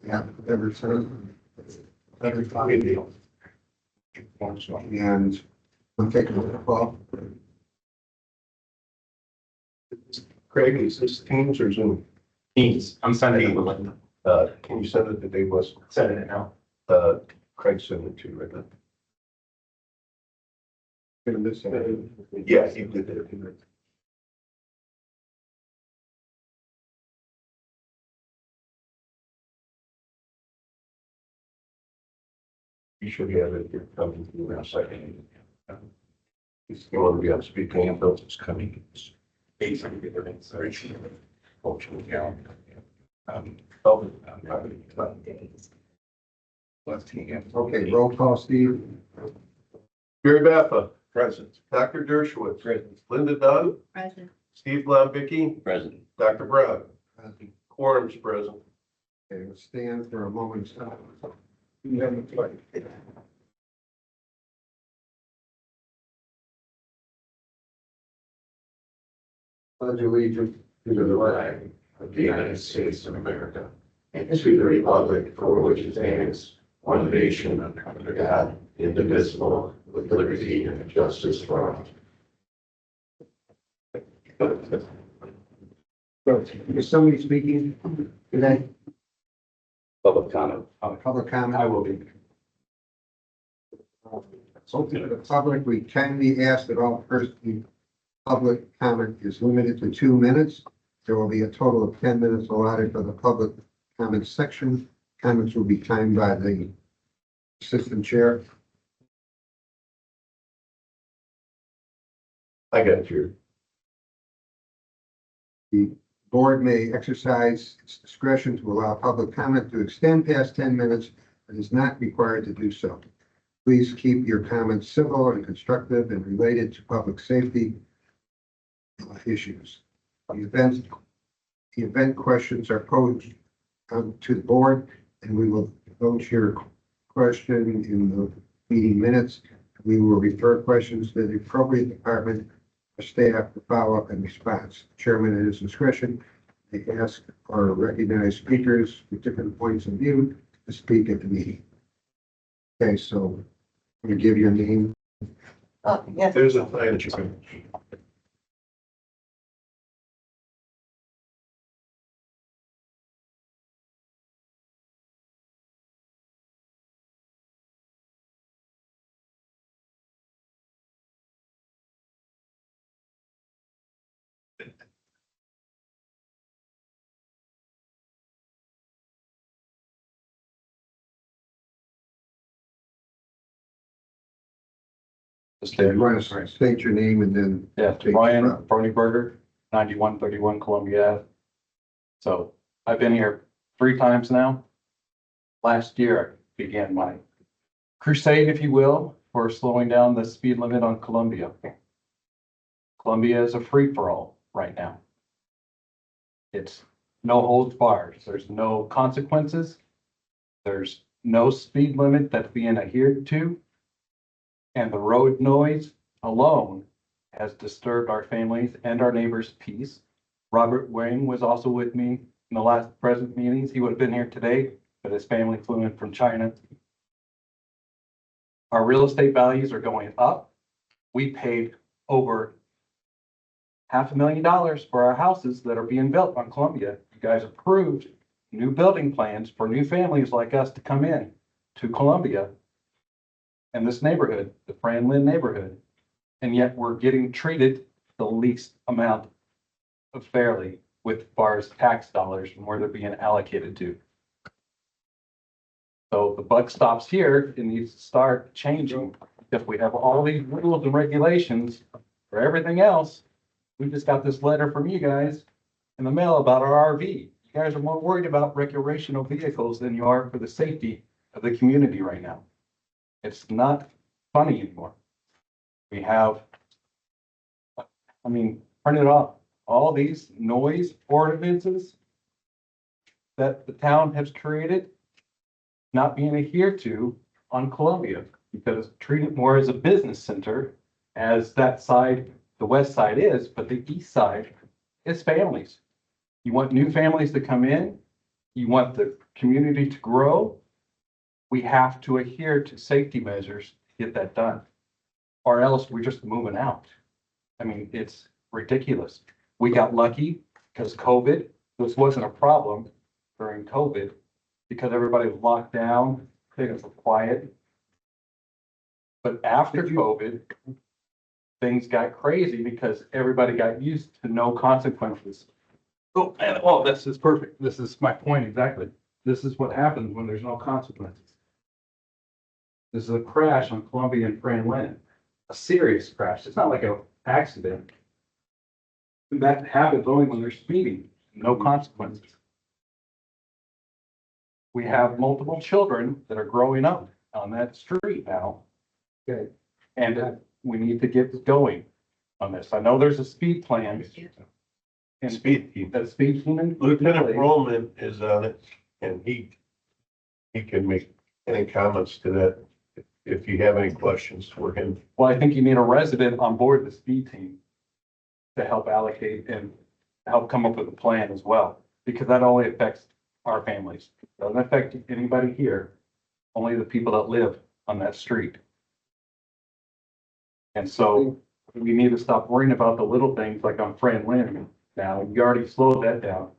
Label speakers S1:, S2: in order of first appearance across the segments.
S1: Yeah, ever since. Every Friday. And I'm taking a call.
S2: Craig, is this Teams or Zoom?
S3: Teams, I'm sending it, like,
S2: Can you send it to Dave West?
S3: sending it now.
S2: Craig sent it to you right now.
S1: Gonna miss it.
S2: Yeah, he did it. You should have it here coming in a second. If you want to be on speaking, and Bill is coming.
S3: Basically, everything, sorry.
S2: Function, yeah. Oh,
S1: Okay, roll call, Steve.
S2: Gary Baffa. Present. Dr. Dershowitz.
S3: Present.
S2: Linda Dunn.
S4: Present.
S2: Steve Glavicki.
S3: Present.
S2: Dr. Brown. Quorum's present.
S1: Okay, we'll stand for a moment. Pledge allegiance to the flag
S5: of the United States of America, and to the republic for which it stands, one nation under God, indivisible, with liberty and justice for all.
S1: Is somebody speaking today?
S3: Public comment.
S1: Public comment?
S3: I will be.
S1: Open to the public, we kindly ask that all person, public comment is limited to 2 minutes. There will be a total of 10 minutes allotted for the public comment section. Comments will be timed by the assistant chair.
S2: I got you.
S1: The board may exercise its discretion to allow public comment to extend past 10 minutes, but is not required to do so. Please keep your comments civil and constructive and related to public safety issues. The event questions are posed to the board, and we will vote your question in the meeting minutes. We will refer questions to the appropriate department or staff to follow up and response. Chairman at his discretion may ask or recognize speakers with different points of view to speak at the meeting. Okay, so I'm going to give your name.
S4: Oh, yes.
S2: There's a plan that you can.
S1: You want to state your name and then.
S6: Yeah,
S1: take
S6: Ryan
S1: your-
S6: Bronyberger, 9131 Columbia Ave. So I've been here 3 times now. Last year I began my crusade, if you will, for slowing down the speed limit on Columbia. Columbia is a free-for-all right now. It's no holds barred. There's no consequences. There's no speed limit that's being adhered to. And the road noise alone has disturbed our families and our neighbors' peace. Robert Wang was also with me in the last present meetings. He would have been here today, but his family flew in from China. Our real estate values are going up. We paid over $500,000 for our houses that are being built on Columbia. You guys approved new building plans for new families like us to come in to Columbia and this neighborhood, the Fran Lynn neighborhood. And yet we're getting treated the least amount of fairly with far as tax dollars and where they're being allocated to. So the buck stops here. It needs to start changing. If we have all these rules and regulations for everything else, we just got this letter from you guys in the mail about our RV. You guys are more worried about recreational vehicles than you are for the safety of the community right now. It's not funny anymore. We have, turn it off. All these noise ordinances that the town has created not being adhered to on Columbia, because treat it more as a business center as that side, the west side is, but the east side is families. You want new families to come in, you want the community to grow, we have to adhere to safety measures to get that done. Or else we're just moving out. I mean, it's ridiculous. We got lucky because COVID, this wasn't a problem during COVID because everybody was locked down, things were quiet. But after COVID, things got crazy because everybody got used to no consequences. Oh, and, oh, this is perfect. This is my point exactly. This is what happens when there's no consequences. This is a crash on Columbia and Fran Lynn, a serious crash. It's not like an accident. That happens only when they're speeding, no consequences. We have multiple children that are growing up on that street now. Okay. And we need to get going on this. I know there's a speed plan. And
S2: Speed team.
S6: that speed team.
S2: Lieutenant Roman is on it, and he can make any comments to that if you have any questions for him.
S6: Well, I think you need a resident on board the speed team to help allocate and help come up with a plan as well, because that only affects our families. It doesn't affect anybody here, only the people that live on that street. And so we need to stop worrying about the little things like on Fran Lynn. Now, you already slowed that down,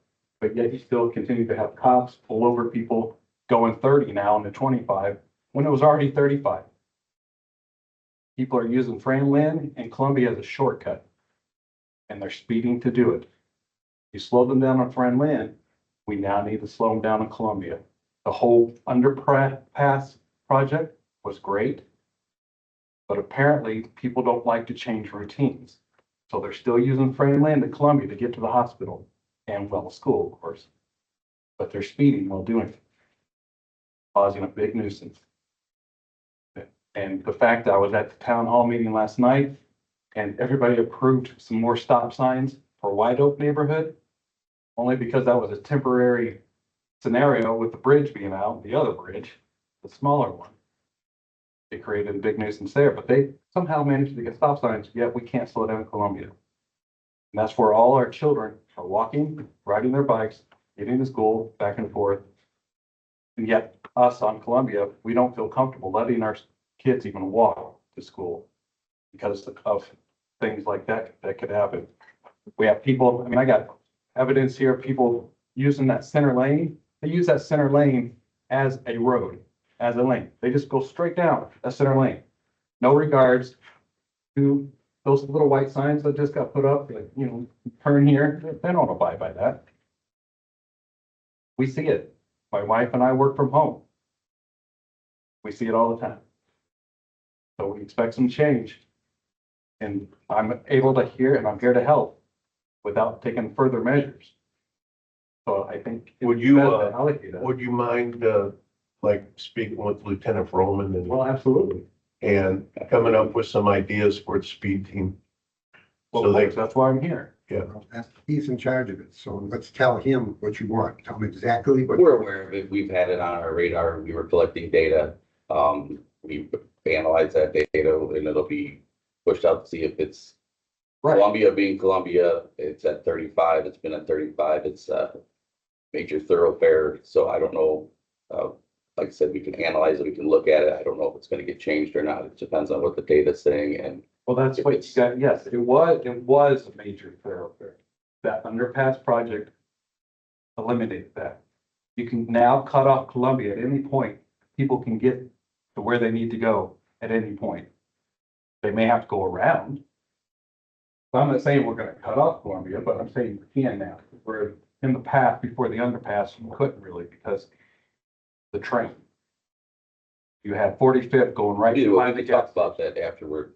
S6: but yet you still continue to have cops pull over people going 30 now into 25 when it was already 35. People are using Fran Lynn and Columbia as a shortcut, and they're speeding to do it. You slow them down on Fran Lynn, we now need to slow them down on Columbia. The whole underpass project was great, but apparently people don't like to change routines. So they're still using Fran Lynn to Columbia to get to the hospital and well, school, of course. But they're speeding while doing it, causing a big nuisance. And the fact that I was at the town hall meeting last night and everybody approved some more stop signs for White Oak neighborhood, only because that was a temporary scenario with the bridge being out, the other bridge, the smaller one. It created a big nuisance there, but they somehow managed to get stop signs, yet we can't slow down Columbia. And that's where all our children are walking, riding their bikes, getting to school, back and forth. And yet us on Columbia, we don't feel comfortable letting our kids even walk to school because of things like that that could happen. We have people, I mean, I got evidence here, of people using that center lane. They use that center lane as a road, as a lane. They just go straight down that center lane. No regards to those little white signs that just got put up, like, you know, turn here. They don't abide by that. We see it. My wife and I work from home. We see it all the time. So we expect some change. And I'm able to hear and I'm here to help without taking further measures. So I think.
S2: Would you,
S6: allocate that.
S2: Would you mind, like speaking with Lieutenant Roman and,
S6: Well, absolutely.
S2: and coming up with some ideas for the speed team?
S6: Well,
S2: So they-
S6: that's why I'm here.
S1: He's in charge of it, so let's tell him what you want. Tell him exactly what.
S3: We're aware of it. We've had it on our radar. We were collecting data. We analyze that data and it'll be pushed out to see if it's
S6: Right.
S3: Columbia being Columbia, it's at 35. It's been at 35. It's a major thoroughfare. So I don't know. Like I said, we can analyze it. We can look at it. I don't know if it's going to get changed or not. It depends on what the data's saying. And
S6: Well, that's what you got. Yes, it was a major thoroughfare. That underpass project eliminated that. You can now cut off Columbia at any point. People can get to where they need to go at any point. They may have to go around. So I'm not saying we're gonna cut off Columbia, but I'm saying we can now. Where in the past, before the underpass, you couldn't really because the train. You had 45th going right
S3: either way,
S6: behind
S3: we
S6: the
S3: can talk
S6: gas.
S3: about that afterward,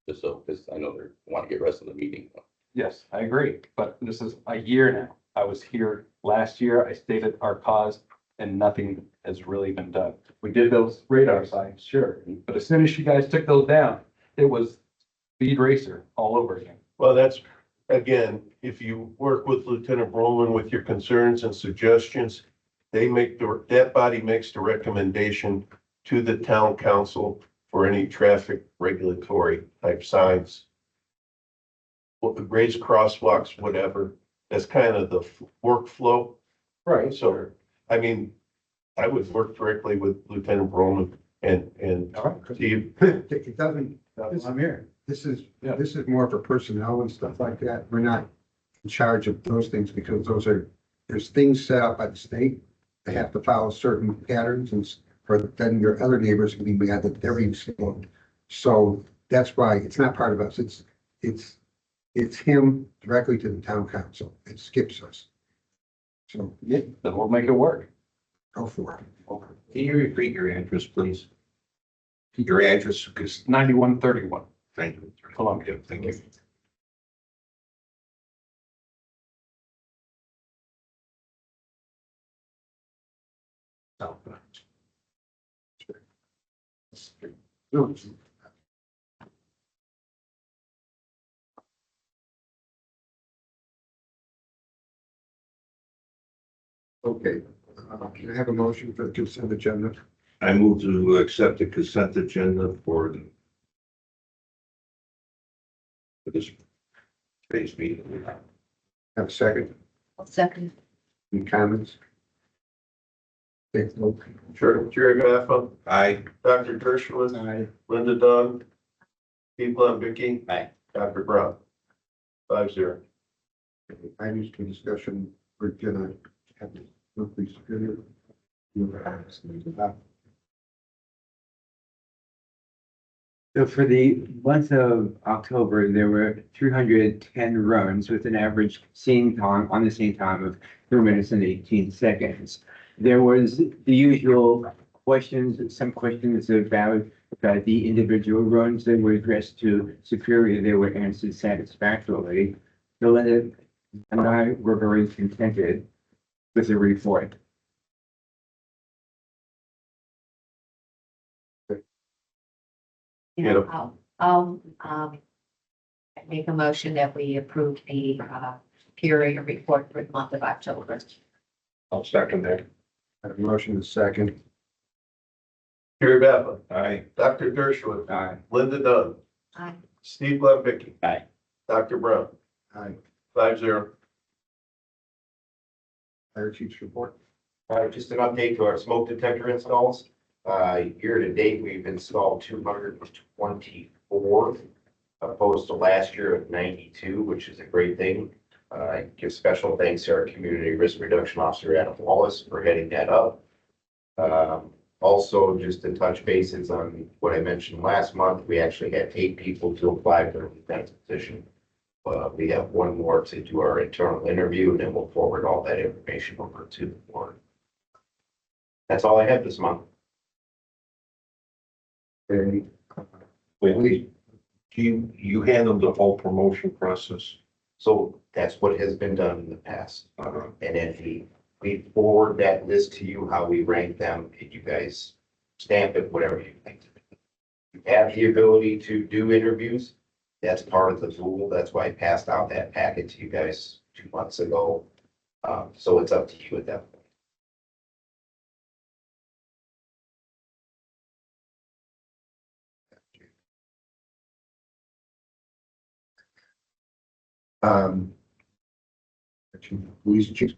S3: just so, because I know they want to get rest of the meeting.
S6: Yes, I agree, but this is a year now. I was here last year, I stated our cause, and nothing has really been done. We did those radar signs, sure, but as soon as you guys took those down, it was speed racer all over again.
S2: Well, that's, again, if you work with Lieutenant Roman with your concerns and suggestions, that body makes the recommendation to the town council for any traffic regulatory type signs. What the raised crosswalks, whatever, that's kind of the workflow.
S6: Right.
S2: So I mean, I would work directly with Lieutenant Broman and
S6: All right.
S2: Steve.
S1: It doesn't,
S6: I'm here.
S1: this is,
S6: Yeah.
S1: this is more for personnel and stuff like that. We're not in charge of those things because those are, there's things set up by the state. They have to follow certain patterns or then your other neighbors can be mad that they're being scammed. So that's why it's not part of us. It's him directly to the town council. It skips us. So, yeah,
S6: Then we'll make it work.
S1: go for it.
S5: Can you repeat your address, please? Your address, because,
S6: 9131
S5: thank you.
S6: Columbia.
S5: Thank you.
S1: Okay, can I have a motion for the consent agenda?
S5: I move to accept the consent agenda for this today's meeting.
S1: Have a second?
S4: I'll second.
S1: Any comments? Take vote.
S2: Sure. Jerry Baffa,
S5: Aye.
S2: Dr. Dershowitz,
S1: Aye.
S2: Linda Dunn, Steve Vicky.
S3: Aye.
S2: Dr. Brown. 5-0.
S1: Items for discussion, we're gonna have the monthly superior.
S7: So for the month of October, there were 310 runs with an average seeing time on the same time of 3 minutes and 18 seconds. There was the usual questions, some questions about the individual runs that were addressed to Superior. They were answered satisfactorily. Belinda and I were very contented with the report.
S4: You know, I'll make a motion that we approve the Superior report for the month of October.
S5: I'll second that.
S1: Have a motion and second.
S2: Jerry Baffa,
S5: Aye.
S2: Dr. Dershowitz,
S7: Aye.
S2: Linda Dunn,
S4: Aye.
S2: Steve Vicky.
S3: Aye.
S2: Dr. Brown.
S1: Aye.
S2: 5-0.
S1: Fire chief's report.
S8: Just an update to our smoke detector installs. Year to date, we've installed 224 opposed to last year of 92, which is a great thing. I give special thanks to our community risk reduction officer, Adam Wallace, for heading that up. Also, just to touch bases on what I mentioned last month, we actually had 8 people to apply for the lieutenant's position. We have one more to do our internal interview, and then we'll forward all that information over to the board. That's all I have this month.
S1: Okay.
S5: Wait, you handled the whole promotion process?
S8: So that's what has been done in the past.
S5: Uh,
S8: And then we forward that list to you, how we rank them, and you guys stamp it, whatever you think. You have the ability to do interviews. That's part of the tool. That's why I passed out that packet to you guys 2 months ago. So it's up to you at that point.
S1: Police chief.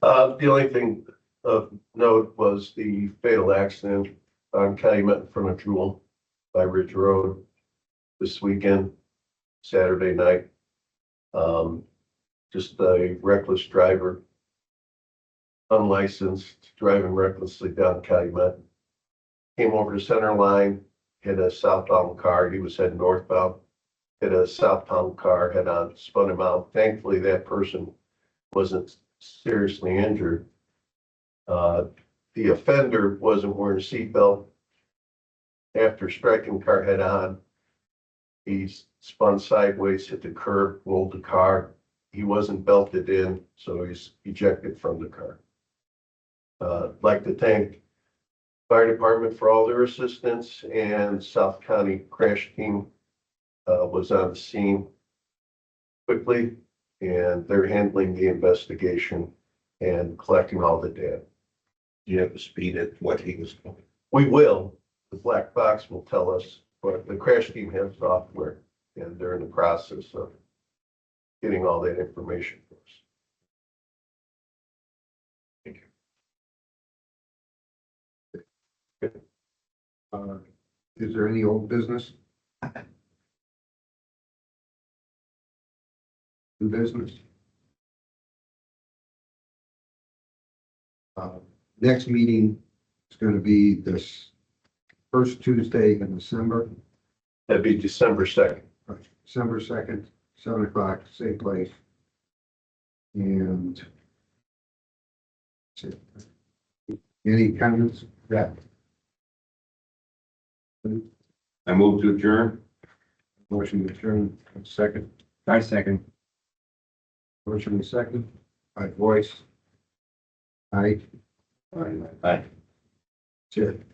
S2: The only thing of note was the fatal accident on Calumet in front of Jewel by Ridge Road this weekend, Saturday night. Just a reckless driver, unlicensed, driving recklessly down Calumet. Came over the center line, hit a southbound car. He was heading northbound. Hit a southbound car head on, spun him out. Thankfully, that person wasn't seriously injured. The offender wasn't wearing a seatbelt. After striking the car head on, he spun sideways, hit the curb, rolled the car. He wasn't belted in, so he's ejected from the car. I'd like to thank Fire Department for all their assistance, and South County Crash Team was on the scene quickly, and they're handling the investigation and collecting all the data.
S5: Do you have to speed at what he was doing?
S2: We will, the black box will tell us, but the crash team has software, and they're in the process of getting all that information for us.
S5: Thank you.
S1: Is there any old business? New business? Next meeting is going to be this first Tuesday in December,
S2: That'd be December 2nd.
S1: December 2nd, 7 o'clock, same place. And that's it. Any comments? Yeah.
S5: I move to adjourn.
S1: Motion to adjourn, second.
S7: I second.
S1: Motion to second, by voice. Aye.
S3: Aye.
S1: That's it.